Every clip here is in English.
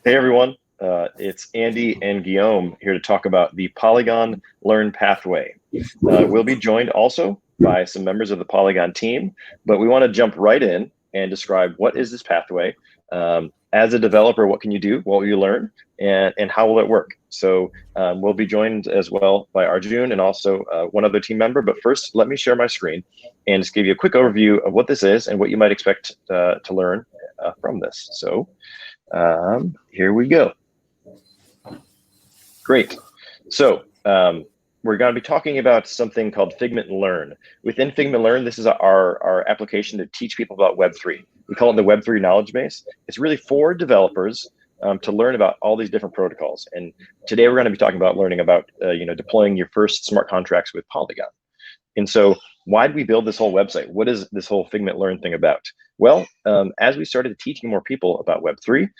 Hey everyone, it's Andy and Guillaume here to talk about the Polygon Learn Pathway. We'll be joined also by some members of the Polygon team, but we want to jump right in and describe what is this pathway. As a developer, what can you do? What will you learn? And how will it work? So we'll be joined as well by Arjun and also one other team member. But first, let me share my screen and just give you a quick overview of what this is and what you might expect to learn from this. So here we go. Great. So we're going to be talking about something called Figment Learn. Within Figment Learn, this is our application to teach people about Web3. We call it the Web3 knowledge base. It's really for developers to learn about all these different protocols. And today we're going to be talking about learning about deploying your first smart contracts with Polygon. And so why did we build this whole website? What is this whole Figment Learn thing about? Well, as we started teaching more people about Web3,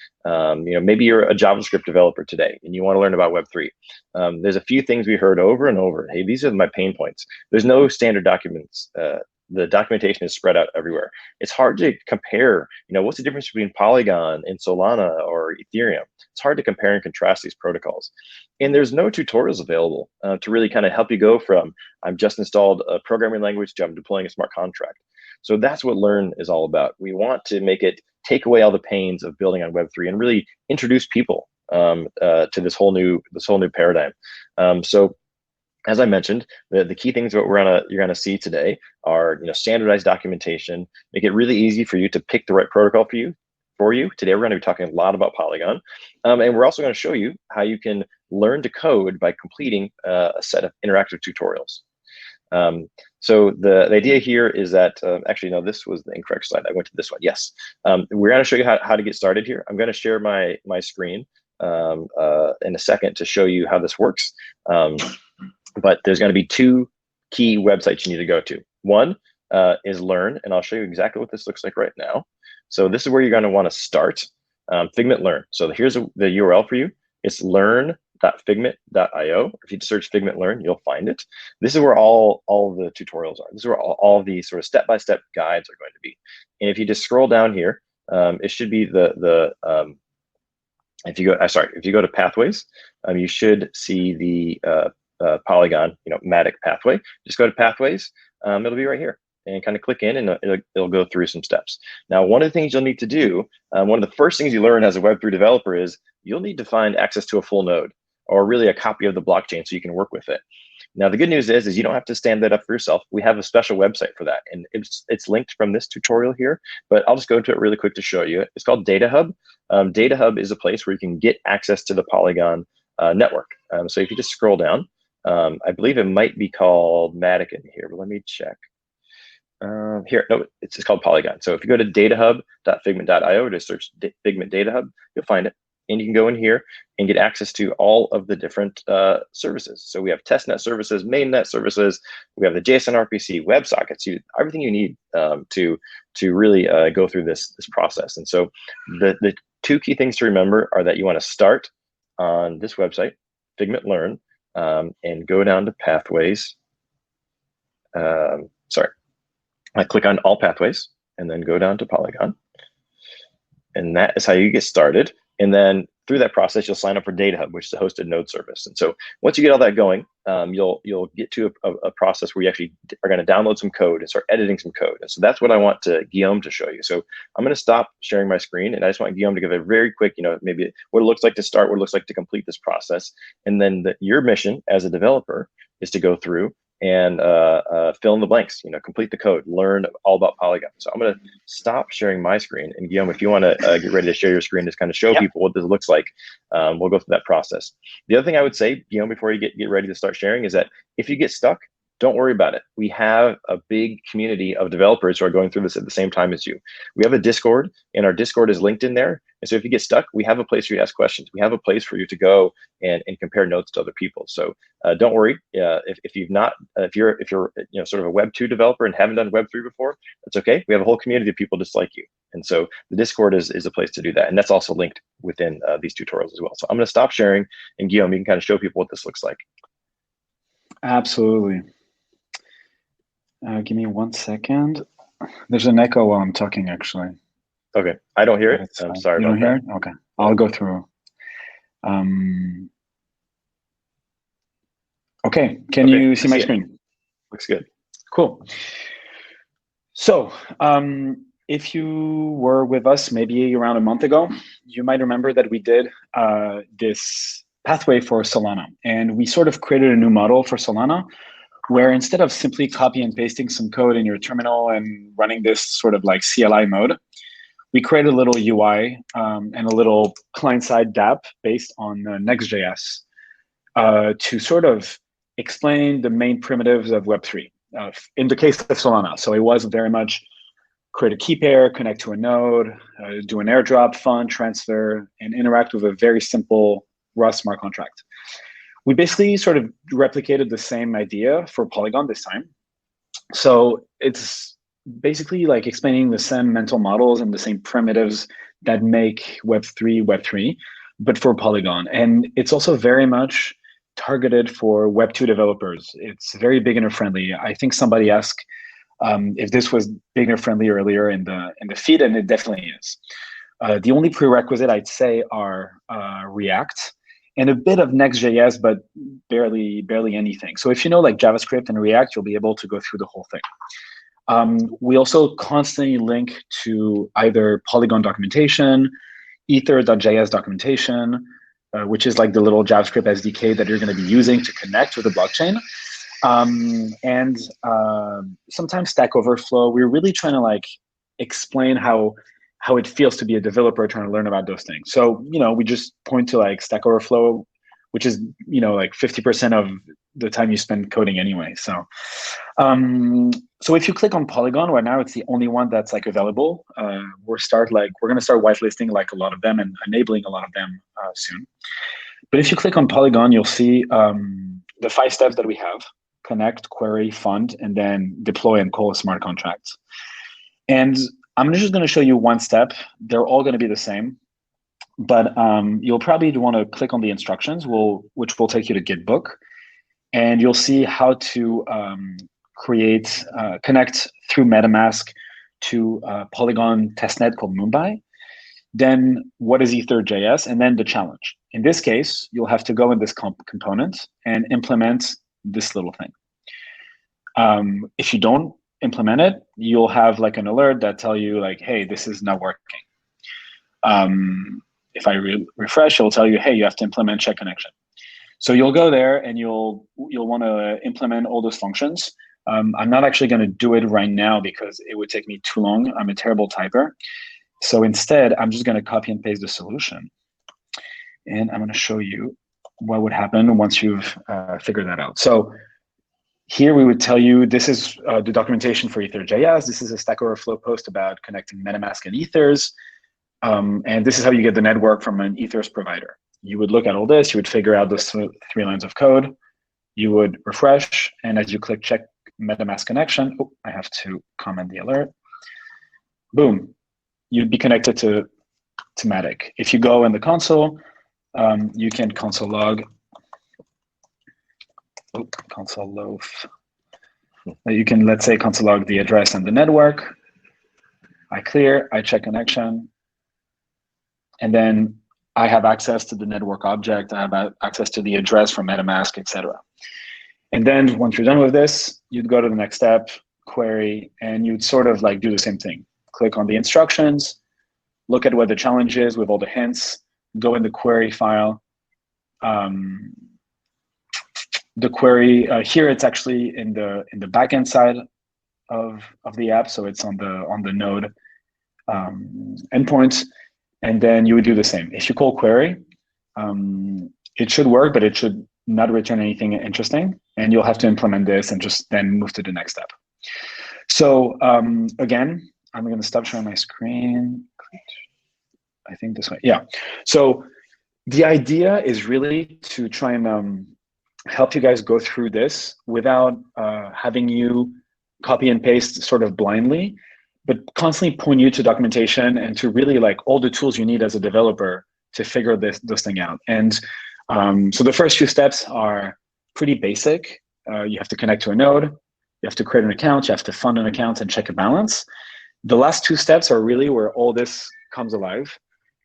maybe you're a JavaScript developer today and you want to learn about Web3. There's a few things we heard over and over. Hey, these are my pain points. There's no standard documents. The documentation is spread out everywhere. It's hard to compare, what's the difference between Polygon and Solana or Ethereum? It's hard to compare and contrast these protocols. And there's no tutorials available to really kind of help you go from, I've just installed a programming language to I'm deploying a smart contract. So that's what Learn is all about. We want to make it take away all the pains of building on Web3 and really introduce people to this whole new paradigm. So as I mentioned, the key things that you're gonna see today are standardized documentation, make it really easy for you to pick the right protocol for you. Today we're going to be talking a lot about Polygon, and we're also going to show you how you can learn to code by completing a set of interactive tutorials. So the idea here is that actually no, this was the incorrect slide. I went to this one. Yes, we're going to show you how to get started here. I'm going to share my screen in a second to show you how this works. But there's going to be two key websites you need to go to. One is Learn, and I'll show you exactly what this looks like right now. So this is where you're going to want to start, Figment Learn. So here's the URL for you. It's learn.figment.io. If you search Figment Learn, you'll find it. This is where all the tutorials are. This is where all the sort of step-by-step guides are going to be. And if you just scroll down here, it should be if you go to Pathways, you should see the Polygon, Matic pathway. Just go to Pathways. It'll be right here, and kind of click in, and it'll go through some steps. Now, one of the things you'll need to do, one of the first things you learn as a Web3 developer is you'll need to find access to a full node, or really a copy of the blockchain so you can work with it. Now, the good news is you don't have to stand that up for yourself. We have a special website for that, and it's linked from this tutorial here, but I'll just go to it really quick to show you. It's called Data Hub. Data Hub is a place where you can get access to the Polygon network. So if you just scroll down, I believe it might be called Matic in here, but let me check. Here, no, it's called Polygon. So if you go to datahub.figment.io to search Figment Data Hub, you'll find it. And you can go in here and get access to all of the different services. So we have testnet services, mainnet services, we have the JSON RPC, WebSockets, everything you need to really go through this process. And so the two key things to remember are that you want to start on this website, Figment Learn, and go down to Pathways. I click on all pathways and then go down to Polygon. And that is how you get started. And then through that process, you'll sign up for Data Hub, which is a hosted node service. And so once you get all that going, you'll get to a process where you actually are going to download some code and start editing some code. And so that's what I want Guillaume to show you. So I'm going to stop sharing my screen, and I just want Guillaume to give a very quick, maybe what it looks like to start, what it looks like to complete this process. And then your mission as a developer is to go through and fill in the blanks, complete the code, learn all about Polygon. So I'm going to stop sharing my screen. And Guillaume, if you want to get ready to share your screen, just kind of show people what this looks like, we'll go through that process. The other thing I would say, Guillaume, before you get ready to start sharing, is that if you get stuck, don't worry about it. We have a big community of developers who are going through this at the same time as you. We have a Discord, and our Discord is linked in there. And so if you get stuck, we have a place for you to ask questions. We have a place for you to go and compare notes to other people. So don't worry. If you're sort of a Web 2 developer and haven't done Web 3 before, that's okay. We have a whole community of people just like you. And so the Discord is a place to do that. And that's also linked within these tutorials as well. So I'm going to stop sharing, and Guillaume, you can kind of show people what this looks like. Absolutely. Give me 1 second. There's an echo while I'm talking, actually. Okay, I don't hear it. It's I'm fine. sorry You about don't hear that. it? Okay, I'll go through. Okay, can Okay, you I see my see it. screen? Looks good. Cool. So, if you were with us maybe around a month ago, you might remember that we did this pathway for Solana. And we sort of created a new model for Solana where instead of simply copy and pasting some code in your terminal and running this sort of like CLI mode, we created a little UI and a little client-side dApp based on Next.js to sort of explain the main primitives of Web3 in the case of Solana. So it was very much create a key pair, connect to a node, do an airdrop, fund, transfer, and interact with a very simple Rust smart contract. We basically sort of replicated the same idea for Polygon this time. So it's basically like explaining the same mental models and the same primitives that make Web3, but for Polygon. And it's also very much targeted for Web2 developers. It's very beginner friendly. I think somebody asked if this was beginner friendly earlier in the feed, and it definitely is. The only prerequisite I'd say are React and a bit of Next.js, but barely anything. So if you know like JavaScript and React, you'll be able to go through the whole thing. We also constantly link to either Polygon documentation, ether.js documentation, which is like the little JavaScript SDK that you're going to be using to connect with the blockchain. And sometimes Stack Overflow. We're really trying to like explain how it feels to be a developer trying to learn about those things. So, we just point to like Stack Overflow, which is, like 50% of the time you spend coding anyway. So, so if you click on Polygon right now, it's the only one that's like available. We're going to start whitelisting like a lot of them and enabling a lot of them soon. But if you click on Polygon, you'll see the 5 steps that we have: connect, query, fund, and then deploy and call a smart contract. And I'm just going to show you one step. They're all going to be the same, but you'll probably want to click on the instructions, which will take you to Gitbook, and you'll see how to connect through MetaMask to a Polygon testnet called Mumbai. Then what is Ether.js, and then the challenge. In this case, you'll have to go in this component and implement this little thing. If you don't implement it, you'll have like an alert that tell you like, hey, this is not working. If I refresh, it'll tell you, hey, you have to implement check connection. So you'll go there and you'll want to implement all those functions. I'm not actually going to do it right now because it would take me too long. I'm a terrible typer. So instead, I'm just going to copy and paste the solution. And I'm going to show you what would happen once you've figured that out. So here we would tell you this is the documentation for Ether.js. This is a Stack Overflow post about connecting MetaMask and Ethers. And this is how you get the network from an Ethers provider. You would look at all this, you would figure out those 3 lines of code, you would refresh, and as you click check MetaMask connection, I have to comment the alert, boom, you'd be connected to Matic. If you go in the console, you can console log, console loaf. You can, let's say, console log the address and the network. I clear, I check connection, and then I have access to the network object. I have access to the address from MetaMask, etc. And then once you're done with this, you'd go to the next step, query, and you'd sort of like do the same thing. Click on the instructions, look at what the challenge is with all the hints, go in the query file. The query here, it's actually in the backend side of the app, so it's on the node endpoints, and then you would do the same. If you call query, it should work, but it should not return anything interesting, and you'll have to implement this and just then move to the next step. So again, I'm going to stop sharing my screen. I think this way. Yeah. So the idea is really to try and help you guys go through this without having you copy and paste sort of blindly, but constantly point you to documentation and to really like all the tools you need as a developer to figure this thing out. And so the first few steps are pretty basic. You have to connect to a node, you have to create an account, you have to fund an account and check a balance. The last two steps are really where all this comes alive.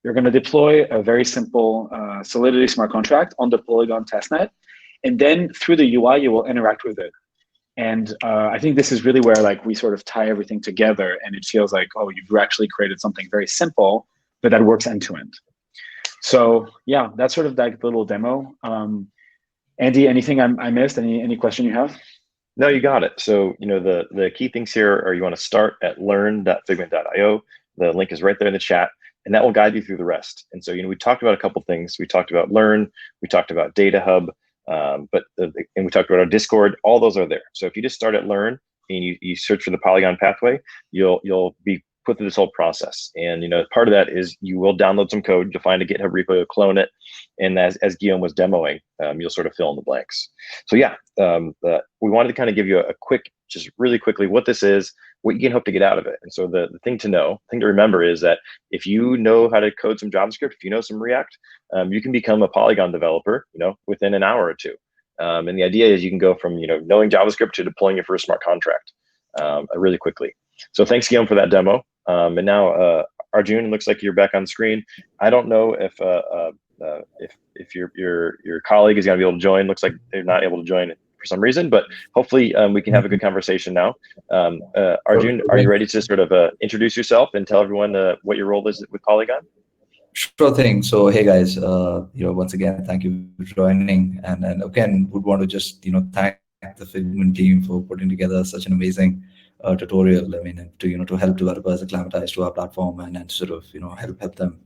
You're going to deploy a very simple Solidity smart contract on the Polygon testnet. And then through the UI, you will interact with it. And I think this is really where like we sort of tie everything together, and it feels like, oh, you've actually created something very simple, but that works end to end. So yeah, that's sort of that little demo. Andy, anything I missed? Any question you have? No, you got it. So, the key things here are you want to start at learn.figment.io. The link is right there in the chat, and that will guide you through the rest. And so, we talked about a couple things. We talked about Learn, we talked about Data Hub, and we talked about our Discord. All those are there. So if you just start at Learn and you search for the Polygon pathway, you'll be put through this whole process. And part of that is you will download some code, you'll find a GitHub repo, clone it, and as Guillaume was demoing, you'll sort of fill in the blanks. So yeah, we wanted to kind of give you a quick, just really quickly, what this is, what you can hope to get out of it. And so the thing to remember is that if you know how to code some JavaScript, if you know some React, you can become a Polygon developer, within an hour or two. And the idea is you can go from knowing JavaScript to deploying your first smart contract really quickly. So thanks, Guillaume, for that demo. And now, Arjun, it looks like you're back on screen. I don't know if your colleague is going to be able to join. Looks like they're not able to join for some reason, but hopefully we can have a good conversation now. Arjun, are you ready to sort of introduce yourself and tell everyone what your role is with Polygon? Sure thing. So hey guys, once again, thank you for joining, and again, would want to just thank the Figment team for putting together such an amazing tutorial. I mean, to help developers acclimatize to our platform and sort of help them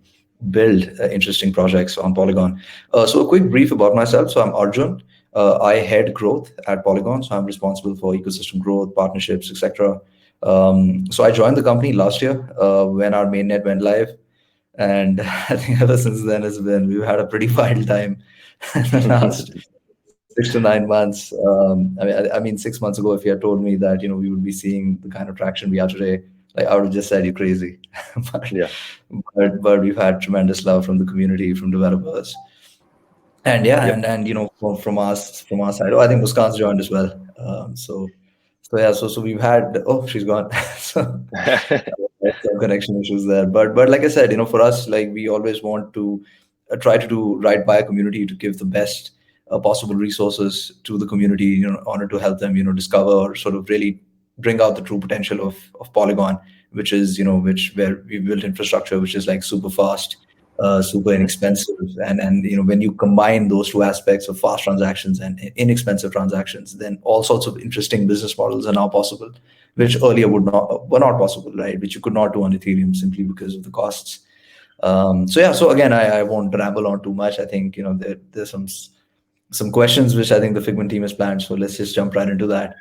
build interesting projects on Polygon. So a quick brief about myself. So I'm Arjun. I head growth at Polygon. So I'm responsible for ecosystem growth, partnerships, etc. So I joined the company last year when our mainnet went live, and I think ever since then we've had a pretty wild time in the last 6 to 9 months. I mean, 6 months ago, if you had told me that we would be seeing the kind of traction we are today, like I would have just said you're crazy. but we've had tremendous love from the community, from developers, and from our side. Oh, I think Muskan's joined as well. So we've had. Oh, she's gone. So some connection issues there. But like I said, for us, like we always want to try to do right by a community to give the best possible resources to the community, in order to help them, discover or sort of really bring out the true potential of Polygon, which is, where we built infrastructure, which is like super fast, super inexpensive. And when you combine those two aspects of fast transactions and inexpensive transactions, then all sorts of interesting business models are now possible, which earlier were not possible, right? Which you could not do on Ethereum simply because of the costs. So again, I won't ramble on too much. I think, there's some questions which I think the Figment team has planned. So let's just jump right into that.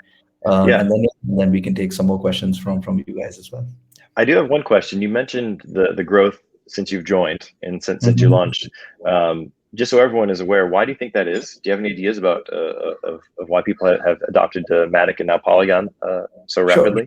And then we can take some more questions from you guys as well. I do have one question. You mentioned the growth since you've joined and since you launched. Just so everyone is aware, why do you think that is? Do you have any ideas about of why people have adopted Matic and now Polygon so rapidly?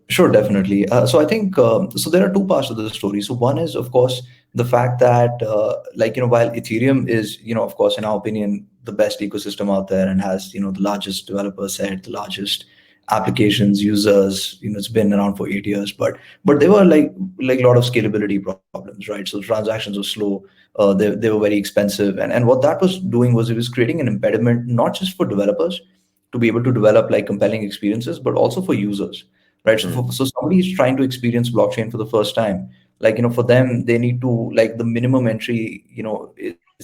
Sure, definitely. So I think so there are two parts of the story. So one is, of course, the fact that while Ethereum is, of course, in our opinion, the best ecosystem out there and has, the largest developer set, the largest applications, users, it's been around for 8 years, but there were like a lot of scalability problems, right? So transactions were slow, they were very expensive. And what that was doing was it was creating an impediment, not just for developers to be able to develop like compelling experiences, but also for users. Right. So somebody is trying to experience blockchain for the first time. Like, for them, they need to like the minimum entry,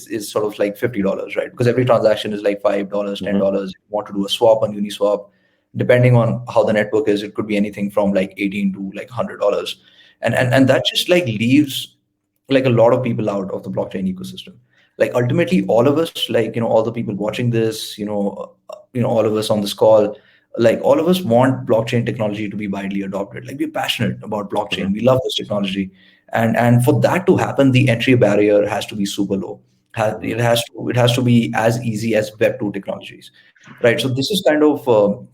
is sort of like $50, right? Because every transaction is like $5, $10. If you want to do a swap on Uniswap, depending on how the network is, it could be anything from like $18 to like $100. And that just like leaves like a lot of people out of the blockchain ecosystem. Like ultimately all of us, like, all the people watching this, all of us on this call, like all of us want blockchain technology to be widely adopted. Like we're passionate about blockchain. We love this technology. And for that to happen, the entry barrier has to be super low. It has to be as easy as Web2 technologies, right? So this is kind of,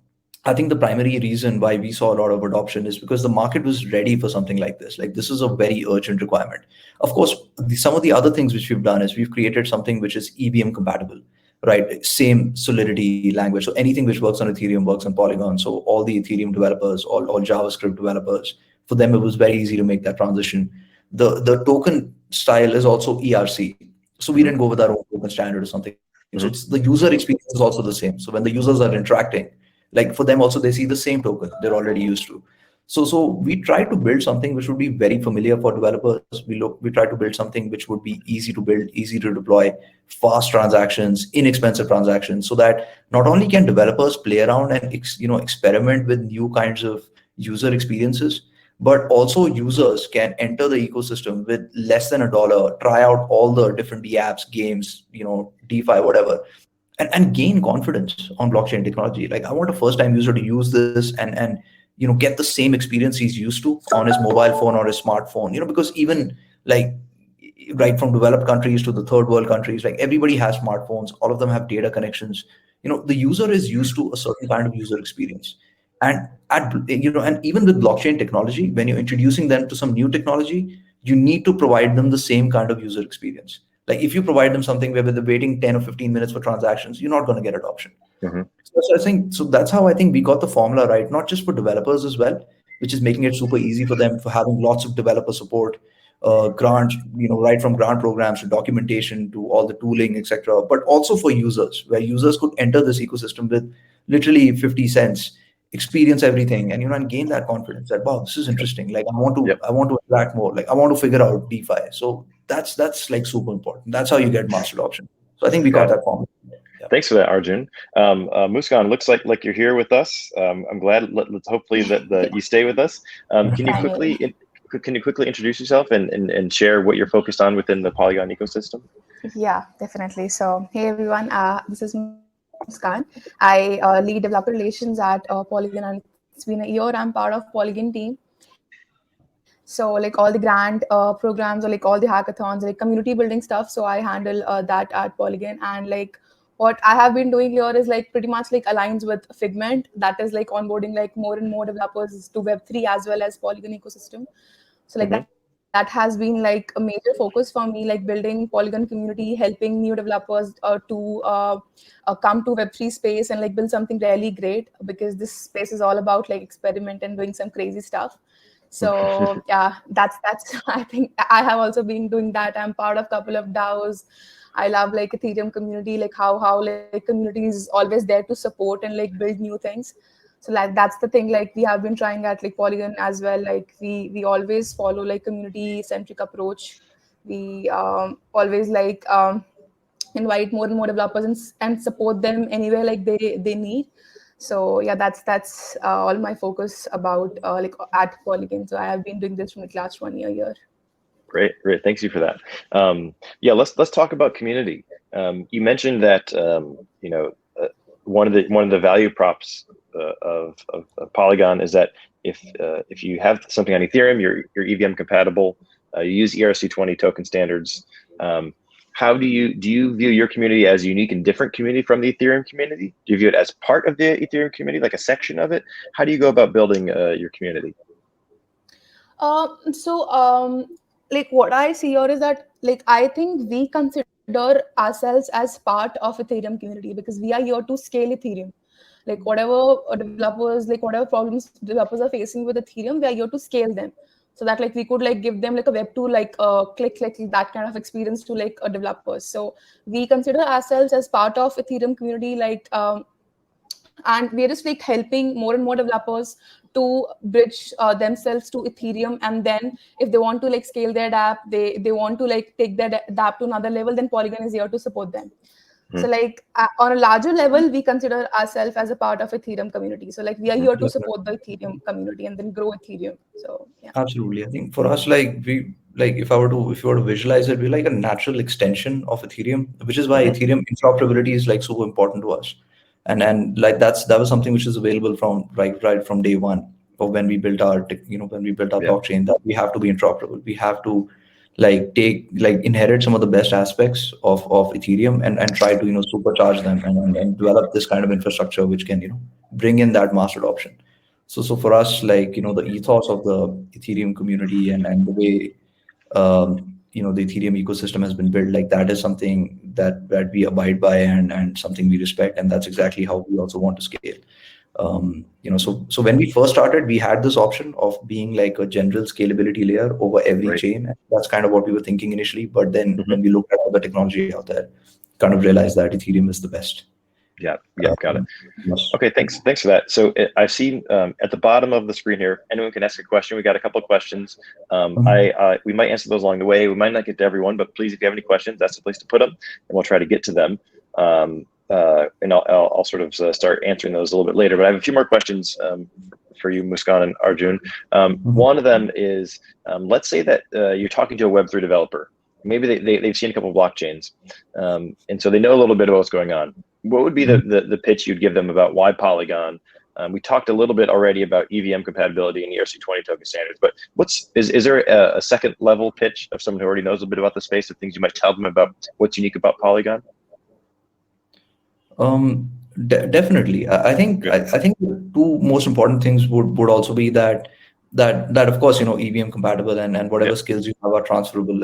I think the primary reason why we saw a lot of adoption is because the market was ready for something like this. Like this is a very urgent requirement. Of course, some of the other things which we've done is we've created something which is EVM compatible. Right, same Solidity language. So anything which works on Ethereum works on Polygon. So all the Ethereum developers, all JavaScript developers for them, it was very easy to make that transition. The token style is also ERC. So we didn't go with our own token standard or something. So it's the user experience is also the same. So when the users are interacting, like for them also, they see the same token they're already used to. So we try to build something which would be very familiar for developers. We try to build something which would be easy to build, easy to deploy, fast transactions, inexpensive transactions, so that not only can developers play around and experiment with new kinds of user experiences, but also users can enter the ecosystem with less than $1, try out all the different apps, games, DeFi, whatever, and gain confidence on blockchain technology. Like I want a first-time user to use this and get the same experience he's used to on his mobile phone or his smartphone. Because even like right from developed countries to the third world countries, like everybody has smartphones, all of them have data connections. The user is used to a certain kind of user experience. And and even with blockchain technology, when you're introducing them to some new technology, you need to provide them the same kind of user experience. Like if you provide them something where they're waiting 10 or 15 minutes for transactions, you're not going to get adoption. So I think that's how I think we got the formula right, not just for developers as well, which is making it super easy for them, for having lots of developer support, grant, right from grant programs to documentation to all the tooling, etc. But also for users, where users could enter this ecosystem with literally 50 cents, experience everything, and gain that confidence that, wow, this is interesting. Like I want to interact more. Like I want to figure out DeFi. So that's like super important. That's how you get mass adoption. So I think we got that formula. Yeah. Thanks for that, Arjun. Muskan, looks like you're here with us. I'm glad. Let's hopefully that you stay with us. Can you quickly introduce yourself and share what you're focused on within the Polygon ecosystem? Yeah, definitely. So hey everyone, this is Muskan. I lead developer relations at Polygon, and it's been a year I'm part of Polygon team. So like all the grant programs or like all the hackathons, like community building stuff. So I handle that at Polygon, and like what I have been doing here is like pretty much like aligns with Figment. That is like onboarding like more and more developers to Web3 as well as Polygon ecosystem. So like that has been like a major focus for me, like building Polygon community, helping new developers to come to Web3 space and like build something really great, because this space is all about like experiment and doing some crazy stuff. So yeah, that's I think I have also been doing that. I'm part of a couple of DAOs. I love like Ethereum community, like how like community is always there to support and like build new things. So like that's the thing like we have been trying at like Polygon as well. Like we always follow like community centric approach. We always like invite more and more developers and support them anywhere like they need. So yeah, that's all my focus about like at Polygon. So I have been doing this from the last 1 year here. Great. Thanks you for that. Yeah, let's talk about community. You mentioned that one of the value props of Polygon is that if you have something on Ethereum, you're EVM compatible. You use ERC20 token standards. How do you view your community as unique and different community from the Ethereum community? Do you view it as part of the Ethereum community, like a section of it? How do you go about building your community? Like what I see here is that like I think we consider ourselves as part of Ethereum community, because we are here to scale Ethereum. Like whatever developers, like whatever problems developers are facing with Ethereum, we are here to scale them, so that like we could like give them like a web tool, like click that kind of experience to like developers. So we consider ourselves as part of Ethereum community, like and we're just like helping more and more developers to bridge themselves to Ethereum. And then if they want to like scale their app, they want to like take their app to another level, then Polygon is here to support them. So like on a larger level, we consider ourselves as a part of Ethereum community. So like we are here to support the Ethereum community and then grow Ethereum. So yeah. Absolutely. I think for us, like if you were to visualize it, we're like a natural extension of Ethereum, which is why Ethereum interoperability is like super important to us. And like that was something which is available from right from day one, or when we built our blockchain, that we have to be interoperable. We have to inherit some of the best aspects of Ethereum and try to supercharge them and develop this kind of infrastructure which can bring in that mass adoption. So for us, like the ethos of the Ethereum community and the way the Ethereum ecosystem has been built, like that is something that we abide by and something we respect, and that's exactly how we also want to scale. So when we first started, we had this option of being like a general scalability layer over every Right. chain. That's kind of what we were thinking initially. But then when we looked at all the technology out there, kind of realized that Ethereum is the best. Yeah, got it. Yes. Okay, thanks for that. So I see at the bottom of the screen here, anyone can ask a question. We got a couple of questions. We might answer those along the way. We might not get to everyone, but please, if you have any questions, that's the place to put them, and we'll try to get to them. And I'll sort of start answering those a little bit later. But I have a few more questions for you, Muskan and Arjun. One of them is, let's say that you're talking to a Web3 developer. Maybe they've seen a couple of blockchains, and so they know a little bit about what's going on. What would be the pitch you'd give them about why Polygon? We talked a little bit already about EVM compatibility and ERC20 token standards, but is there a second level pitch of someone who already knows a bit about the space, of things you might tell them about what's unique about Polygon? Definitely. I think the two most important things would also be that of course, EVM compatible and whatever skills you have are transferable.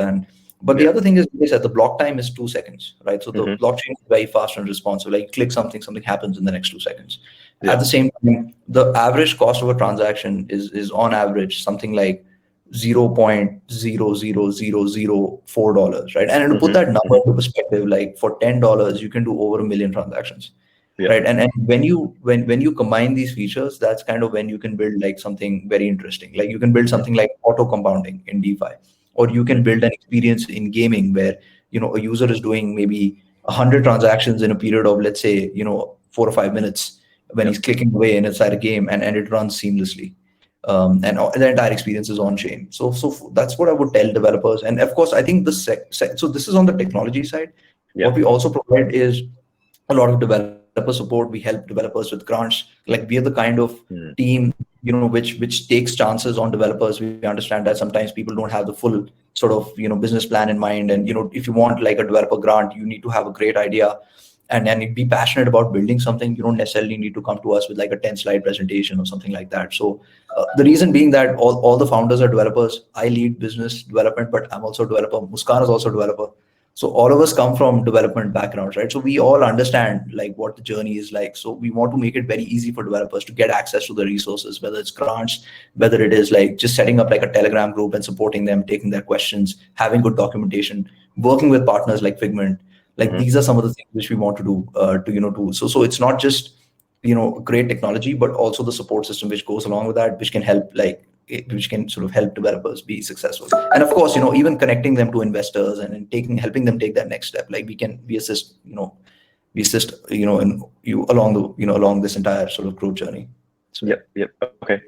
But the other thing is, that the block time is 2 seconds, right? So the blockchain is very fast and responsive. Like, click something happens in the next 2 seconds. At the same time, the average cost of a transaction is on average something like $0.00004, right? And to put that number into perspective, like for $10, you can do over 1 million transactions. Right. And when you combine these features, that's kind of when you can build like something very interesting. Like, you can build something like auto compounding in DeFi, or you can build an experience in gaming where a user is doing maybe 100 transactions in a period of, let's say, 4 or 5 minutes when he's clicking away inside a game, and it runs seamlessly. And the entire experience is on chain. So that's what I would tell developers. And of course, I think so this is on the technology side. What we also provide is a lot of developer support. We help developers with grants. Like, we are the kind of team which takes chances on developers. We understand that sometimes people don't have the full sort of business plan in mind, and if you want like a developer grant, you need to have a great idea and be passionate about building something. You don't necessarily need to come to us with like a 10-slide presentation or something like that. So the reason being that all the founders are developers. I lead business development, but I'm also a developer. Muskan is also a developer. So all of us come from development backgrounds, right? So we all understand like what the journey is like. So we want to make it very easy for developers to get access to the resources, whether it's grants, whether it is like just setting up like a Telegram group and supporting them, taking their questions, having good documentation, working with partners like Figment. Like, these are some of the things which we want to do So it's not just great technology, but also the support system which goes along with that, which can help which can sort of help developers be successful. And of course, even connecting them to investors and helping them take that next step. Like, we assist along this entire sort of growth journey. So, Yep. Okay.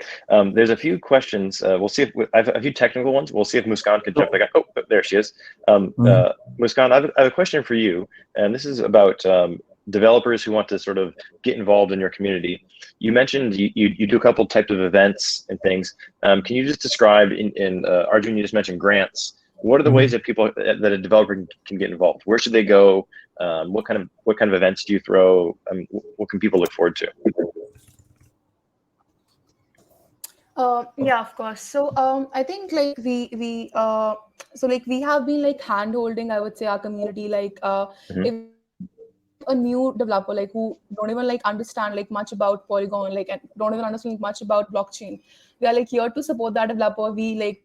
There's a few questions. We'll see if I have a few technical ones. We'll see if Muskan can jump back. Oh, there she is. Muskan, I have a question for you, and this is about developers who want to sort of get involved in your community. You mentioned you do a couple types of events and things. Can you just describe in Arjun, you just mentioned grants. What are the ways that that a developer can get involved? Where should they go? What kind of events do you throw? What can people look forward to? Yeah, of course. So I think like we have been like hand holding, I would say, our community. Like if a new developer like who don't even like understand like much about Polygon, like, and don't even understand much about blockchain, we are like here to support that developer. We like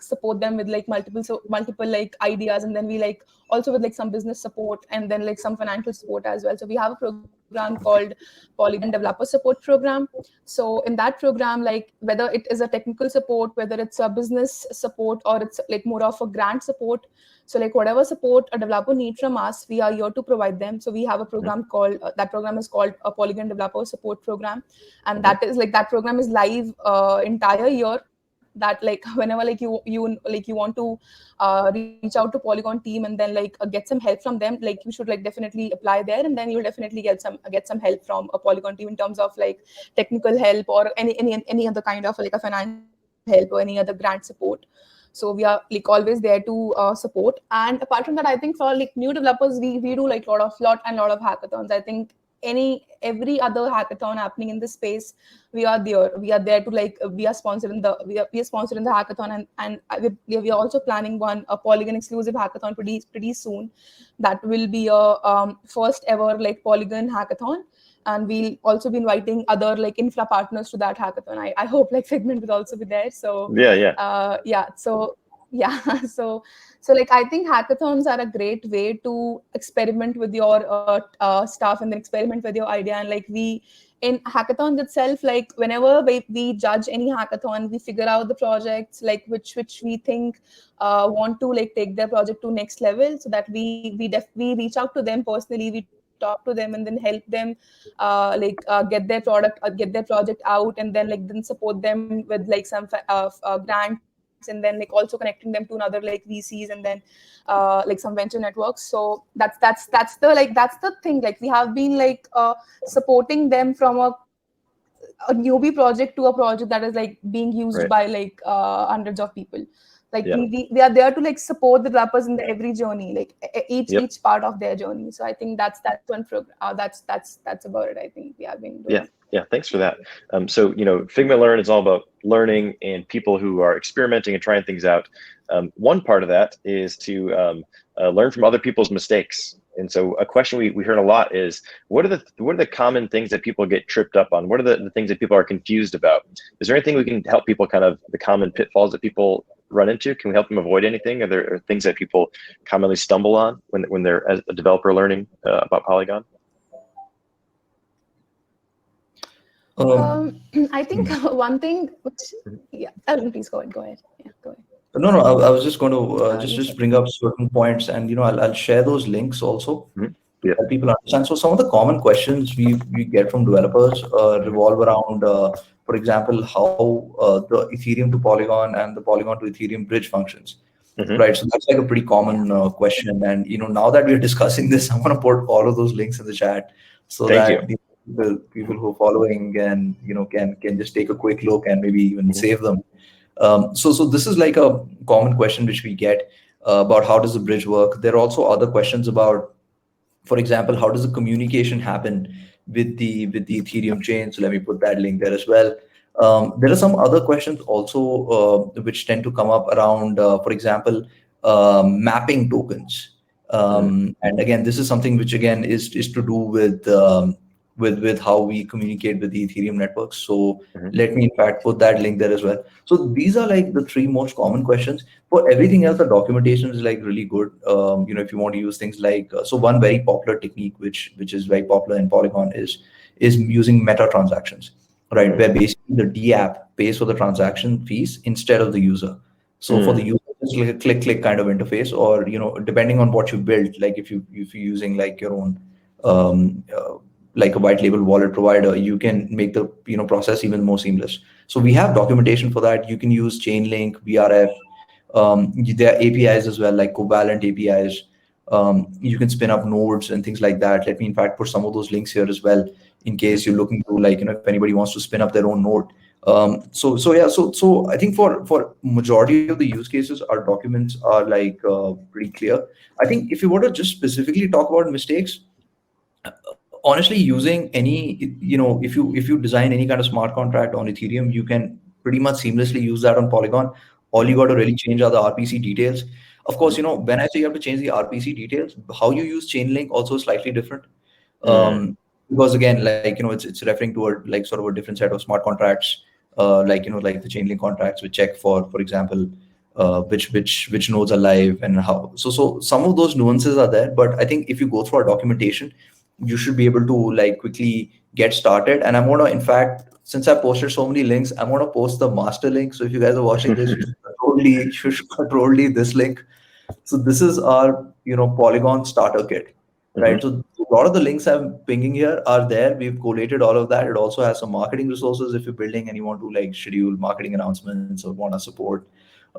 support them with like multiple like ideas, and then we like also with like some business support, and then like some financial support as well. So we have a program called Polygon Developer Support Program. So in that program, like whether it is a technical support, whether it's a business support, or it's like more of a grant support, so like whatever support a developer needs from us, we are here to provide them. So we have a program called that program is called a Polygon Developer Support Program, and that is like that program is live entire year. That like whenever like you want to reach out to Polygon team and then like get some help from them, like you should like definitely apply there, and then you'll definitely get some help from a Polygon team in terms of like technical help or any other kind of like a financial help or any other grant support. So we are like always there to support. And apart from that, I think for like new developers, we do like lot of hackathons. I think every other hackathon happening in this space, we are there to like we are sponsoring the hackathon, and we are also planning a Polygon exclusive hackathon pretty soon. That will be a first ever like Polygon hackathon, and we'll also be inviting other like infra partners to that hackathon. I hope like Figment will also be there. So so like I think hackathons are a great way to experiment with your stuff and then experiment with your idea. And like in hackathons itself, like whenever we judge any hackathon, we figure out the projects like which we think want to like take their project to next level, so that we reach out to them personally, we talk to them and then help them get their project out, and then support them with like some grants, and then like also connecting them to another like VCs, and then like some venture networks. So that's the thing. Like we have been like supporting them from a newbie project to a project that is like being used by like hundreds of people. Like we are there to like support the developers in every journey, like each part of their journey. So I think that's one program. That's about it. I think we have been doing. Yeah, thanks for that. So Figment Learn is all about learning and people who are experimenting and trying things out. One part of that is to learn from other people's mistakes. And so a question we heard a lot is, what are the common things that people get tripped up on? What are the things that people are confused about? Is there anything we can help people, kind of the common pitfalls that people run into? Can we help them avoid anything? Are there things that people commonly stumble on when they're as a developer learning about Polygon? I think one thing, Arjun, please go ahead. Yeah, go ahead. No, I was just going to just bring up certain points, and I'll share those links also. Yeah, help people understand. So some of the common questions we get from developers revolve around, for example, how the Ethereum to Polygon and the Polygon to Ethereum bridge functions. Right, so that's like a pretty common question. And now that we're discussing this, I'm going to put all of those links in the chat so that the people who are following and can just take a quick look and maybe even save them. So this is like a common question which we get about how does the bridge work. There are also other questions about, for example, how does the communication happen with the Ethereum chain? So let me put that link there as well. There are some other questions also which tend to come up around, for example, mapping tokens. And again, this is something which again is to do with how we communicate with the Ethereum network. So let me in fact put that link there as well. So these are like the 3 most common questions. For everything else, the documentation is like really good. If you want to use things like, so one very popular technique which is very popular in Polygon is using meta transactions, right? Where basically the DApp pays for the transaction fees instead of the user. So for the user, it's like a click kind of interface, or depending on what you build, like if you're using like your own like a white label wallet provider, you can make the process even more seamless. So we have documentation for that. You can use Chainlink, VRF. There are APIs as well, like covalent APIs. You can spin up nodes and things like that. Let me in fact put some of those links here as well, in case you're looking to if anybody wants to spin up their own node. So I think for majority of the use cases, our documents are like pretty clear. I think if you want to just specifically talk about mistakes, honestly, using any, if you design any kind of smart contract on Ethereum, you can pretty much seamlessly use that on Polygon. All you got to really change are the RPC details. Of course, when I say you have to change the RPC details, how you use Chainlink also is slightly different. Because again, like, it's referring to like sort of a different set of smart contracts, like the Chainlink contracts, which check for example, which nodes are live and how. So some of those nuances are there, but I think if you go through our documentation, you should be able to like quickly get started. And I'm going to, in fact, since I posted so many links, I'm going to post the master link. So if you guys are watching this, you should control this link. So this is our, Polygon starter kit, right? So a lot of the links I'm pinging here are there. We've collated all of that. It also has some marketing resources if you're building and you want to like schedule marketing announcements or want to support,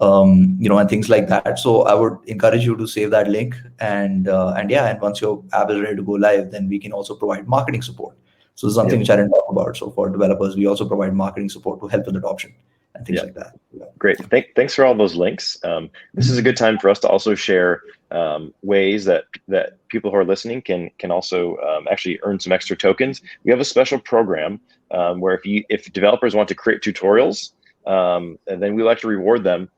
and things like that. So I would encourage you to save that link, and once your app is ready to go live, then we can also provide marketing support. So this is something which I didn't talk about. So for developers, we also provide marketing support to help with adoption and things like that. Great. Thanks for all those links. This is a good time for us to also share ways that people who are listening can also actually earn some extra tokens. We have a special program where if developers want to create tutorials, and then we'll actually reward them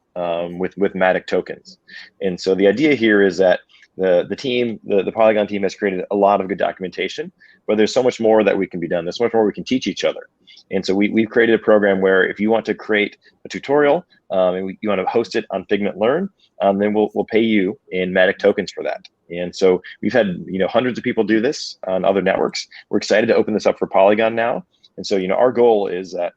with Matic tokens. And so the idea here is that the team, the Polygon team has created a lot of good documentation, but there's so much more that we can be done. There's so much more we can teach each other. And so we've created a program where if you want to create a tutorial and you want to host it on Figment Learn, then we'll pay you in Matic tokens for that. And so we've had hundreds of people do this on other networks. We're excited to open this up for Polygon now. And so our goal is that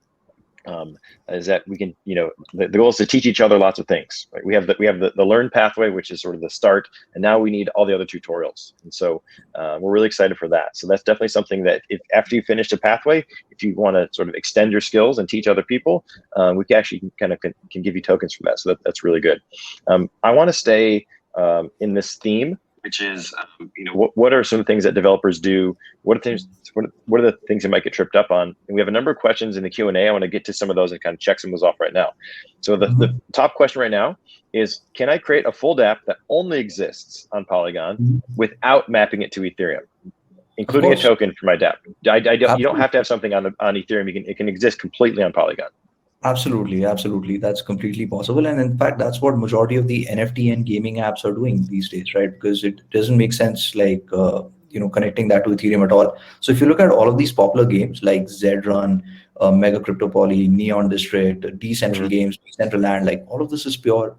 we can, the goal is to teach each other lots of things. Right? We have the Learn Pathway, which is sort of the start, and now we need all the other tutorials. And so we're really excited for that. So that's definitely something that if after you finish the pathway, if you want to sort of extend your skills and teach other people, we can actually can give you tokens for that. So that's really good. I want to stay in this theme, which is, what are some things that developers do? What are the things that might get tripped up on? And we have a number of questions in the Q&A. I want to get to some of those and kind of check some of those off right now. So the top question right now is, can I create a full dApp that only exists on Polygon without mapping it to Ethereum, including a token for my dApp? You don't have to have something on Ethereum. It can exist completely on Polygon. Absolutely. That's completely possible. And in fact, that's what majority of the NFT and gaming apps are doing these days, right? Because it doesn't make sense like, connecting that to Ethereum at all. So if you look at all of these popular games like Zrun, Mega Crypto Poly, Neon District, Decentral Games, Decentraland, like all of this is purely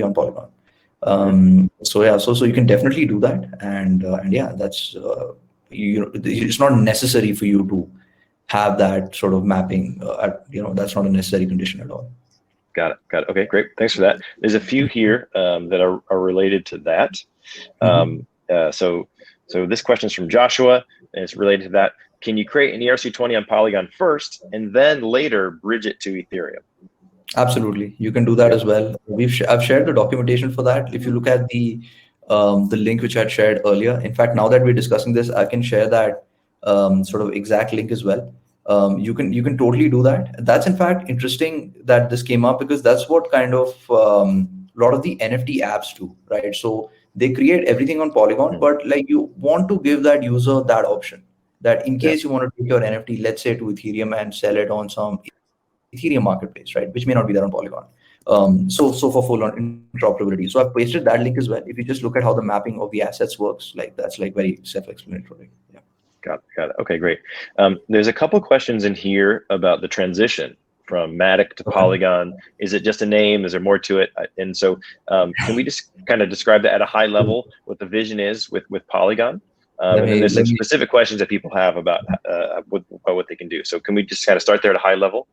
on Polygon. So you can definitely do that. And yeah, that's, it's not necessary for you to have that sort of mapping. That's not a necessary condition at all. Got it. Okay, great. Thanks for that. There's a few here that are related to that. So this question is from Joshua, and it's related to that. Can you create an ERC20 on Polygon first and then later bridge it to Ethereum? Absolutely, you can do that as well. I've shared the documentation for that. If you look at the link which I had shared earlier, in fact, now that we're discussing this, I can share that sort of exact link as well. You can totally do that. That's in fact interesting that this came up, because that's what kind of a lot of the NFT apps do, right? So they create everything on Polygon, but like you want to give that user that option, that in case you want to take your NFT, let's say to Ethereum, and sell it on some Ethereum marketplace, right? Which may not be there on Polygon. So for full on interoperability. So I've pasted that link as well. If you just look at how the mapping of the assets works, like that's like very self-explanatory. Yeah. Got it. Okay, great. There's a couple questions in here about the transition from Matic to Polygon. Is it just a name? Is there more to it? And so can we just kind of describe that at a high level, what the vision is with Polygon? And then there's some specific questions that people have about what they can do. So can we just kind of start there at a high level?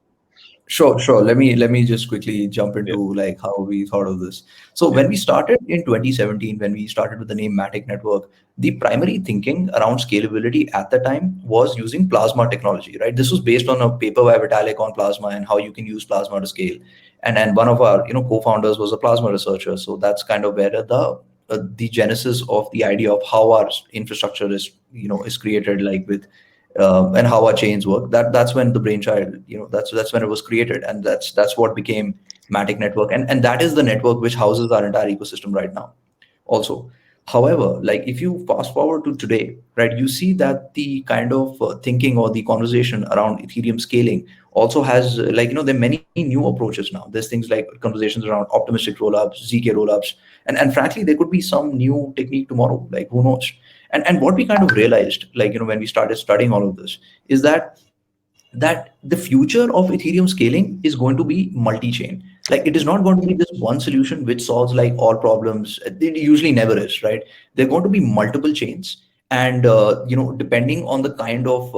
Sure. Let me just quickly jump into like how we thought of this. So when we started in 2017, when we started with the name Matic Network, the primary thinking around scalability at the time was using Plasma technology, right? This was based on a paper by Vitalik on Plasma and how you can use Plasma to scale. And one of our co-founders was a Plasma researcher. So that's kind of where the genesis of the idea of how our infrastructure is created, like with and how our chains work. That's when the brainchild, that's when it was created, and that's what became Matic Network, and that is the network which houses our entire ecosystem right now. Also, however, like if you fast forward to today, right, you see that the kind of thinking or the conversation around Ethereum scaling also has there are many new approaches now. There's things like conversations around optimistic rollups, ZK rollups, and frankly, there could be some new technique tomorrow. Like who knows? And what we kind of realized, when we started studying all of this, is that the future of Ethereum scaling is going to be multi-chain. Like it is not going to be this one solution which solves like all problems. It usually never is, right? There are going to be multiple chains. And depending on the kind of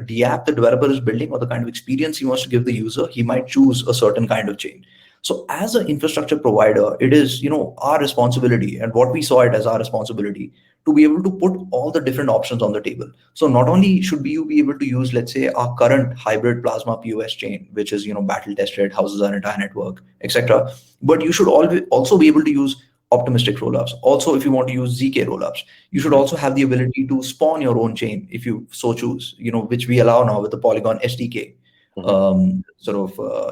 dApp the developer is building or the kind of experience he wants to give the user, he might choose a certain kind of chain. So as an infrastructure provider, it is our responsibility, and what we saw it as our responsibility, to be able to put all the different options on the table. So not only should you be able to use, let's say, our current hybrid Plasma POS chain, which is battle tested, houses our entire network, etc., but you should also be able to use optimistic rollups. Also, if you want to use ZK rollups, you should also have the ability to spawn your own chain if you so choose, which we allow now with the Polygon SDK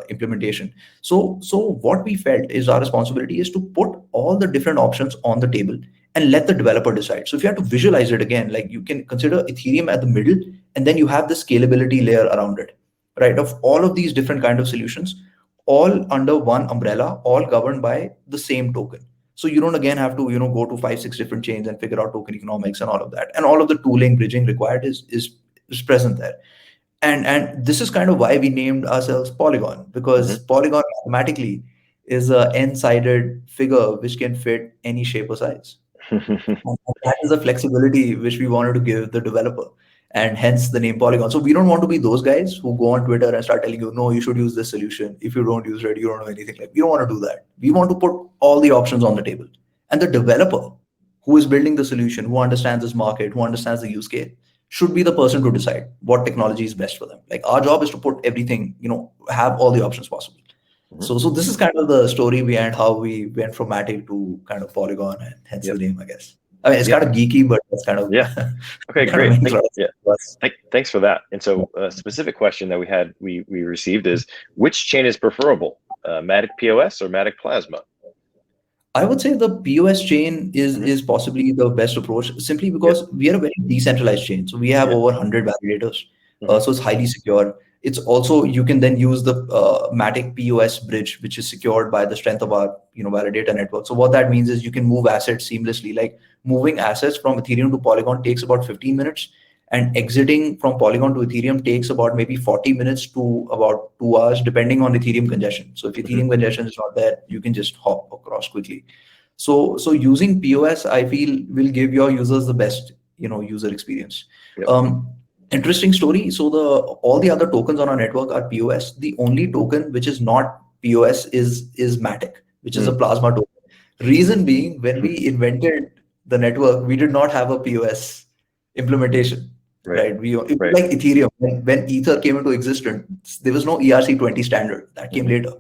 implementation. So what we felt is our responsibility is to put all the different options on the table and let the developer decide. So if you have to visualize it again, like you can consider Ethereum at the middle, and then you have the scalability layer around it, right? Of all of these different kind of solutions, all under one umbrella, all governed by the same token. So you don't again have to, go to 5-6 different chains and figure out token economics and all of that. And all of the tooling bridging required is present there. And this is kind of why we named ourselves Polygon, because Polygon mathematically is a n-sided figure which can fit any shape or size. And that is the flexibility which we wanted to give the developer, and hence the name Polygon. So we don't want to be those guys who go on Twitter and start telling you, no, you should use this solution. If you don't use it, you don't know anything. Like, we don't want to do that. We want to put all the options on the table. And the developer who is building the solution, who understands this market, who understands the use case, should be the person to decide what technology is best for them. Like, our job is to put everything, have all the options possible. So this is kind of the story behind how we went from Matic to kind of Polygon, and hence the name, I guess. I mean, it's kind of geeky, but that's kind of Okay, great. Thanks for that. And so a specific question that we received is, which chain is preferable, Matic POS or Matic Plasma? I would say the POS chain is possibly the best approach, simply because we are a very decentralized chain. So we have over 100 validators. So it's highly secure. It's also, you can then use the Matic POS bridge, which is secured by the strength of our validator network. So what that means is you can move assets seamlessly. Like, moving assets from Ethereum to Polygon takes about 15 minutes, and exiting from Polygon to Ethereum takes about maybe 40 minutes to about 2 hours, depending on Ethereum congestion. So if Ethereum congestion is not there, you can just hop across quickly. So using POS, I feel, will give your users the best user experience. Interesting story. So all the other tokens on our network are POS. The only token which is not POS is Matic, which is a Plasma token. Reason being, when we invented the network, we did not have a POS implementation. Right. Like Ethereum, when Ether came into existence, there was no ERC20 standard that came later.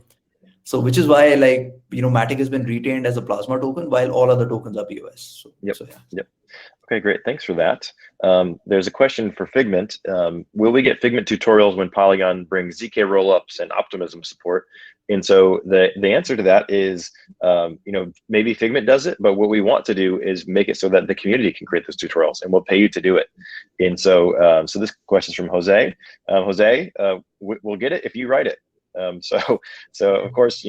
So which is why, like, Matic has been retained as a Plasma token while all other tokens are POS. Okay, great. Thanks for that. There's a question for Figment. Will we get Figment tutorials when Polygon brings ZK rollups and optimism support? And so the answer to that is, maybe Figment does it, but what we want to do is make it so that the community can create those tutorials, and we'll pay you to do it. And so, so this question is from Jose. Jose, we'll get it if you write it. So of course,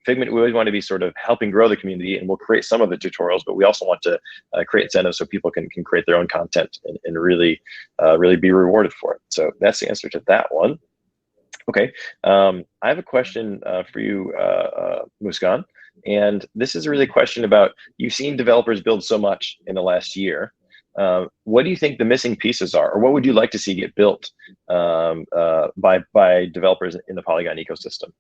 Figment, we always want to be sort of helping grow the community, and we'll create some of the tutorials, but we also want to create incentives so people can create their own content and really be rewarded for it. So that's the answer to that one. Okay, I have a question for you, Muskan, and this is really a question about, you've seen developers build so much in the last year. What do you think the missing pieces are, or what would you like to see get built by developers in the Polygon ecosystem?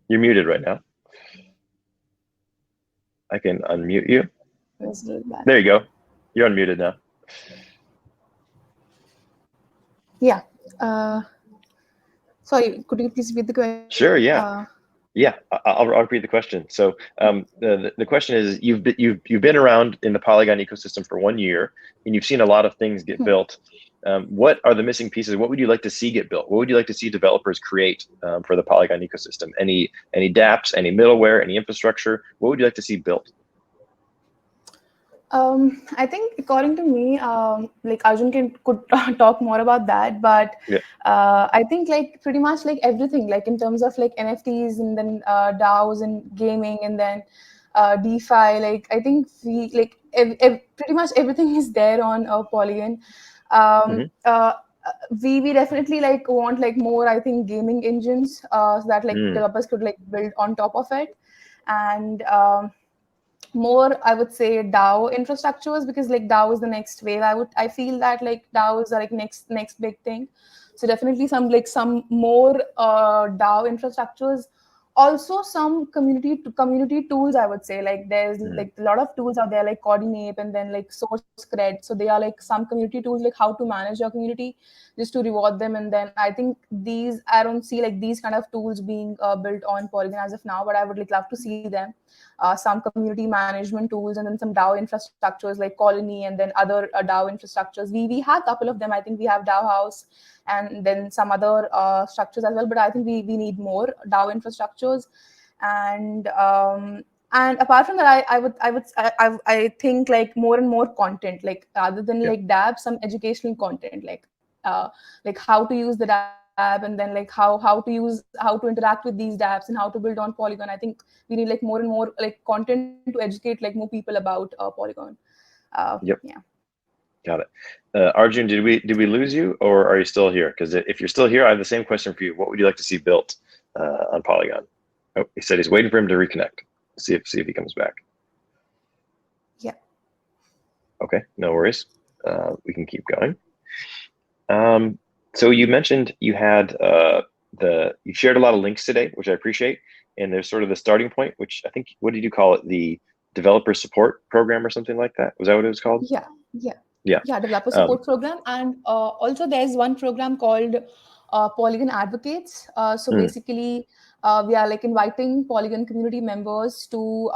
You're muted right now. I can unmute you. There you go. You're unmuted now. Yeah. Sorry, could you please repeat the question? Sure. Yeah. I'll repeat the question. So the question is, you've been around in the Polygon ecosystem for 1 year, and you've seen a lot of things get built. What are the missing pieces? What would you like to see get built? What would you like to see developers create for the Polygon ecosystem? Any dApps, any middleware, any infrastructure? What would you like to see built? I think, according to me, like, Arjun could talk more about that, but I think, like, pretty much like everything, like in terms of like NFTs, and then DAOs and gaming, and then DeFi. Like, I think we like pretty much everything is there on Polygon. We definitely like want like more, I think, gaming engines so that like developers could like build on top of it, and more, I would say, DAO infrastructures, because like DAO is the next wave. I feel that like DAOs are like next big thing. So definitely some more DAO infrastructures. Also some community tools, I would say. Like, there's like a lot of tools out there, like Coordinate, and then like SourceCred. So they are like some community tools, like how to manage your community, just to reward them. And then I think I don't see like these kind of tools being built on Polygon as of now, but I would like love to see them. Some community management tools, and then some DAO infrastructures like Colony, and then other DAO infrastructures. We have a couple of them. I think we have DAO House, and then some other structures as well. But I think we need more DAO infrastructures. And apart from that, I think like more and more content, like other than like dApps, some educational content, like how to use the and then like how to interact with these dApps and how to build on Polygon. I think we need like more and more like content to educate like more people about Polygon. Yep. Yeah. Got it. Arjun, did we lose you, or are you still here? Because if you're still here, I have the same question for you. What would you like to see built on Polygon? Oh, he said he's waiting for him to reconnect. See if he comes back. Yeah. Okay, no worries. We can keep going. So you mentioned you had you shared a lot of links today, which I appreciate. And there's sort of the starting point, which I think, what did you call it? The developer support program or something like that? Was that what it was called? Yeah, developer support program. And also there's one program called Polygon Advocates. So basically we are like inviting Polygon community members to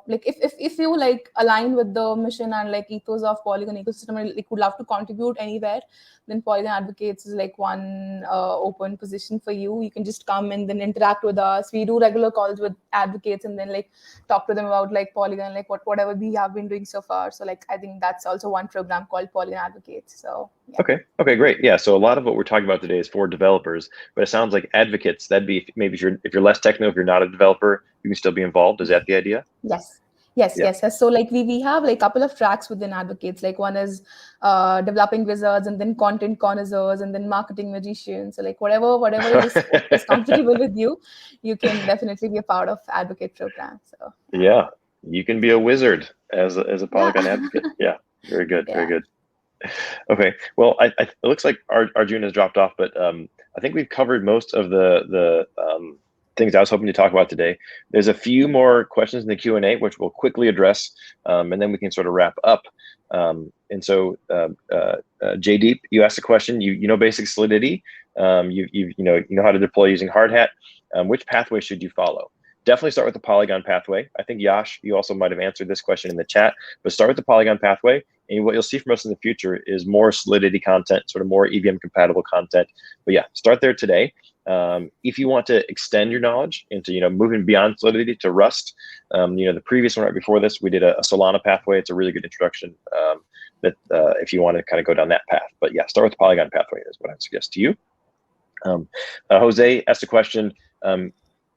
like if you like align with the mission and like ethos of Polygon ecosystem and like would love to contribute anywhere, then Polygon Advocates is like one open position for you. You can just come and then interact with us. We do regular calls with advocates and then like talk to them about like Polygon, like whatever we have been doing so far. So like I think that's also one program called Polygon Advocates. So yeah. Okay, great. Yeah, so a lot of what we're talking about today is for developers, but it sounds like advocates, that'd be maybe if you're less technical, if you're not a developer, you can still be involved. Is that the idea? Yes. So like we have like a couple of tracks within advocates. Like one is developing wizards, and then content connoisseurs, and then marketing magicians. So like whatever is comfortable with you, you can definitely be a part of advocate program. So yeah, you can be a wizard as a Polygon advocate. Yeah, very good, very good. Okay, well, it looks like Arjun has dropped off, but I think we've covered most of the things I was hoping to talk about today. There's a few more questions in the Q&A, which we'll quickly address, and then we can sort of wrap up. And so, Jaydeep, you asked a question. You know basic Solidity. You know how to deploy using Hardhat. Which pathway should you follow? Definitely start with the Polygon pathway. I think Yash, you also might have answered this question in the chat, but start with the Polygon pathway. And what you'll see from us in the future is more Solidity content, sort of more EVM compatible content. But yeah, start there today. If you want to extend your knowledge into, moving beyond Solidity to Rust, the previous one right before this, we did a Solana pathway. It's a really good introduction if you want to kind of go down that path. But yeah, start with the Polygon pathway is what I'd suggest to you. Jose asked a question.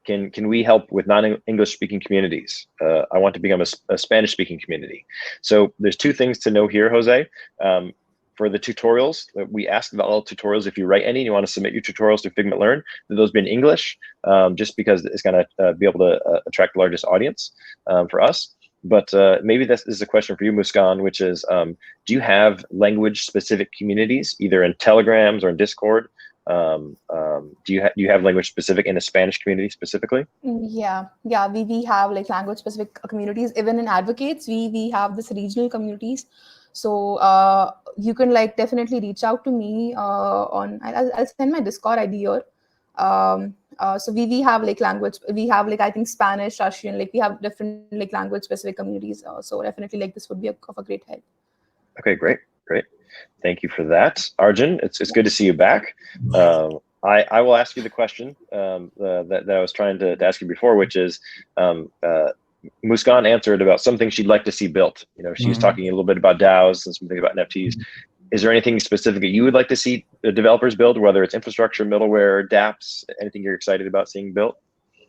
Can we help with non-English speaking communities? I want to become a Spanish speaking community. So there's two things to know here, Jose. For the tutorials, we asked about all tutorials. If you write any and you want to submit your tutorials to Figment Learn, those be in English, just because it's going to be able to attract the largest audience for us. But maybe this is a question for you, Muskan, which is, do you have language-specific communities, either in Telegrams or in Discord? Do you have language specific in the Spanish community specifically? Yeah, we have like language specific communities. Even in advocates, we have this regional communities. So you can like definitely reach out to me on. I'll send my Discord ID here. So we have like language. We have like I think Spanish, Russian. Like we have different like language specific communities. So definitely like this would be of a great help. Okay, great. Thank you for that, Arjun. It's good to see you back. I will ask you the question that I was trying to ask you before, which is Muskan answered about something she'd like to see built. She was talking a little bit about DAOs and something about NFTs. Is there anything specific that you would like to see the developers build, whether it's infrastructure, middleware, dApps, anything you're excited about seeing built?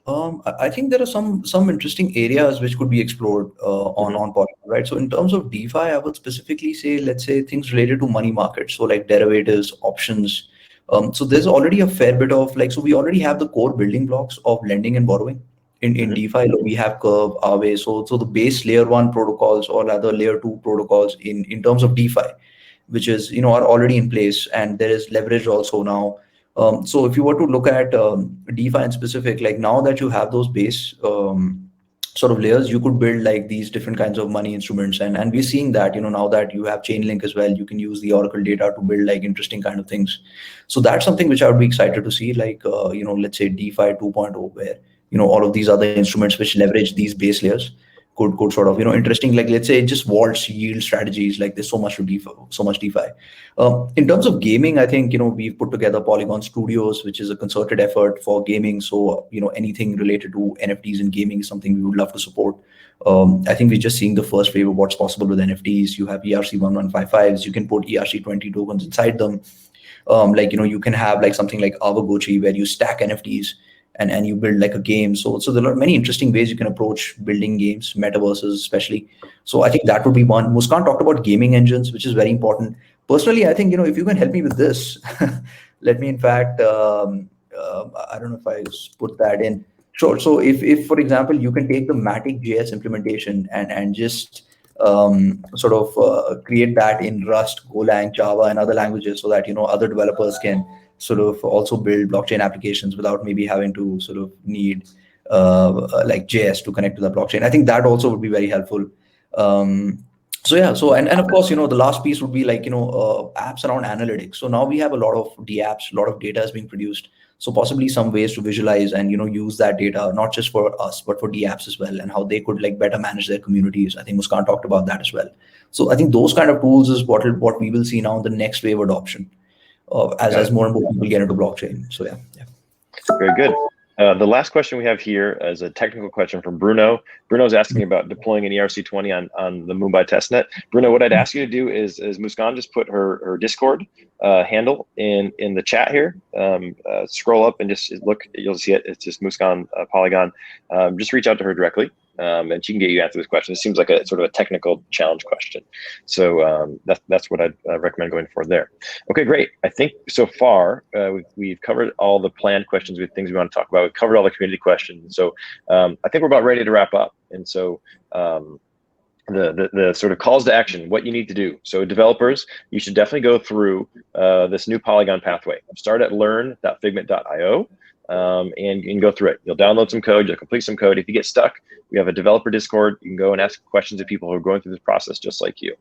I think there are some interesting areas which could be explored on Polygon, right? So in terms of DeFi, I would specifically say, let's say things related to money markets. So like derivatives, options. So there's already a fair bit of so we already have the core building blocks of lending and borrowing. In DeFi, we have Curve, Aave. So the base layer 1 protocols or rather layer 2 protocols in terms of DeFi, which is, are already in place, and there is leverage also now. So if you were to look at DeFi in specific, like now that you have those base sort of layers, you could build like these different kinds of money instruments. And we're seeing that, now that you have Chainlink as well, you can use the Oracle data to build like interesting kind of things. So that's something which I would be excited to see, like, let's say DeFi 2.0, where, all of these other instruments which leverage these base layers could sort of, interesting, like let's say just vaults, yield strategies, like there's so much DeFi. In terms of gaming, I think, we've put together Polygon Studios, which is a concerted effort for gaming. So, anything related to NFTs in gaming is something we would love to support. I think we're just seeing the first wave of what's possible with NFTs. You have ERC1155s, you can put ERC20 tokens inside them. Like, you can have like something like Avagochi where you stack NFTs and you build like a game. So there are many interesting ways you can approach building games, metaverses especially. So I think that would be one. Muskan talked about gaming engines, which is very important. Personally, I think, if you can help me with this, let me in fact, I don't know if I just put that in. Sure. So if for example, you can take the Matic JS implementation and just sort of create that in Rust, Golang, Java, and other languages, so that other developers can sort of also build blockchain applications without maybe having to sort of need like JS to connect to the blockchain. I think that also would be very helpful. So yeah, so and of course, the last piece would be like apps around analytics. So now we have a lot of DApps, a lot of data is being produced. So possibly some ways to visualize and use that data not just for us but for DApps as well, and how they could like better manage their communities. I think Muskan talked about that as well. So I think those kind of tools is what we will see now in the next wave adoption as more and more people get into blockchain. So yeah. Very good. The last question we have here is a technical question from Bruno. Bruno's asking about deploying an ERC20 on the Mumbai testnet. Bruno, what I'd ask you to do is Muskan just put her Discord handle in the chat here. Scroll up and just look. You'll see it. It's just Muskan Polygon. Just reach out to her directly. And she can get you answer this question. It seems like a sort of a technical challenge question. So that's what I'd recommend going for there. Okay, great. I think so far we've covered all the planned questions with things we want to talk about. We've covered all the community questions. So I think we're about ready to wrap up. And so the sort of calls to action, what you need to do. So developers, you should definitely go through this new Polygon pathway. Start at learn.figment.io. And go through it. You'll download some code, you'll complete some code. If you get stuck, we have a developer Discord. You can go and ask questions of people who are going through this process just like you.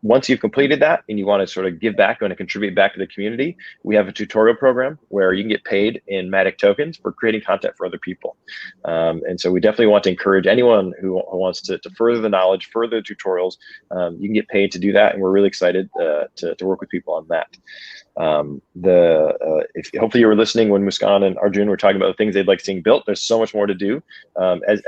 Once you've completed that and you want to sort of give back and contribute back to the community, we have a tutorial program where you can get paid in Matic tokens for creating content for other people. And so we definitely want to encourage anyone who wants to further the knowledge, further tutorials. You can get paid to do that, and we're really excited to work with people on that. If hopefully you were listening when Muskan and Arjun were talking about the things they'd like seeing built. There's so much more to do.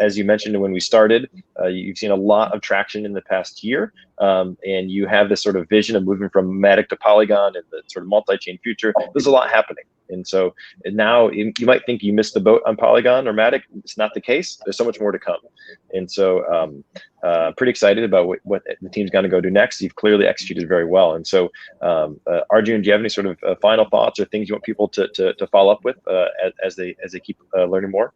As you mentioned when we started, you've seen a lot of traction in the past year, and you have this sort of vision of moving from Matic to Polygon and the sort of multi-chain future. There's a lot happening. And so now you might think you missed the boat on Polygon or Matic. It's not the case. There's so much more to come. And so pretty excited about what the team's going to go do next. You've clearly executed very well. And so Arjun, do you have any sort of final thoughts or things you want people to follow up with as they keep learning more?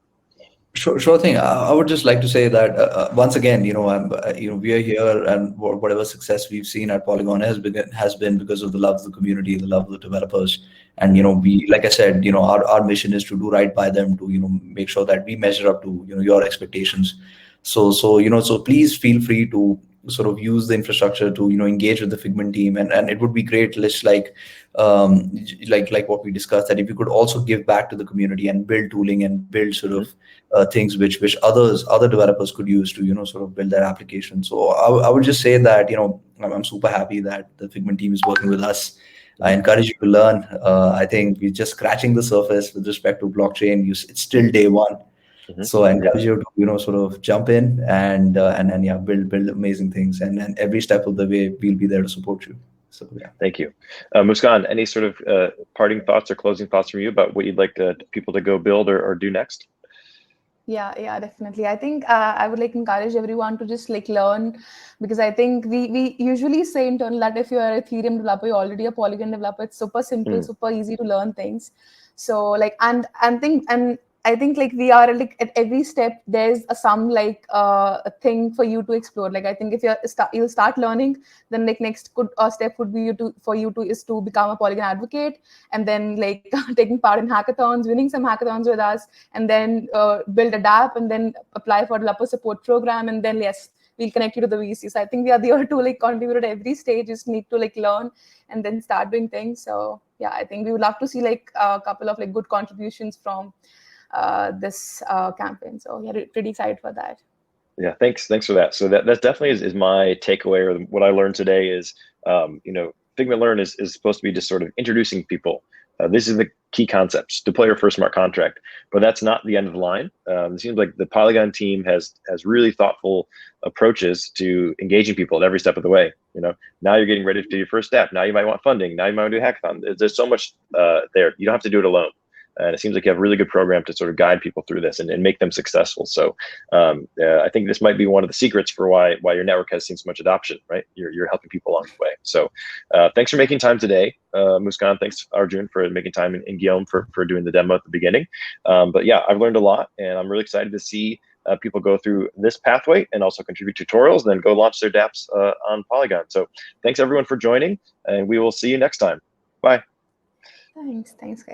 Sure thing. I would just like to say that once again, we are here, and whatever success we've seen at Polygon has been because of the love of the community, the love of the developers, and we, like I said, our mission is to do right by them, to make sure that we measure up to your expectations. So please feel free to sort of use the infrastructure to engage with the Figment team, and it would be great, like what we discussed, that if you could also give back to the community and build tooling and build sort of things which other developers could use to sort of build their application. So I would just say that I'm super happy that the Figment team is working with us. I encourage you to learn. I think we're just scratching the surface with respect to blockchain. It's still day one. So I encourage you to sort of jump in and build amazing things, and every step of the way we'll be there to support you. So yeah, thank you. Muskan, any sort of parting thoughts or closing thoughts from you about what you'd like people to go build or do next? Yeah, definitely. I think I would encourage everyone to just learn, because I think we usually say internally that if you're an Ethereum developer, you're already a Polygon developer. It's super simple, super easy to learn things. So I think we are at every step there's some a thing for you to explore. I think if you'll start learning, then next good step would be to become a Polygon advocate, and then taking part in hackathons, winning some hackathons with us, and then build a dApp, and then apply for developer support program, and then yes, we'll connect you to the VC. So I think we are there to contribute at every stage. Just need to learn and then start doing things. So yeah, I think we would love to see a couple of good contributions from this campaign. So yeah, pretty excited for that. Yeah, thanks for that. So that definitely is my takeaway, or what I learned today is, Figment Learn is supposed to be just sort of introducing people These are the key concepts: deploy your first smart contract. But that's not the end of the line. It seems like the Polygon team has really thoughtful approaches to engaging people at every step of the way. Now you're getting ready to do your first step. Now you might want funding. Now you might want to do a hackathon. There's so much there. You don't have to do it alone. And it seems like you have a really good program to sort of guide people through this and make them successful. So I think this might be one of the secrets for why your network has seen so much adoption, right? You're helping people along the way. So thanks for making time today, Muskan. Thanks, Arjun, for making time, and Guillaume for doing the demo at the beginning. But yeah, I've learned a lot, and I'm really excited to see people go through this pathway and also contribute tutorials, and then go launch their dApps on Polygon. So thanks everyone for joining, and we will see you next time. Bye. Thanks, guys.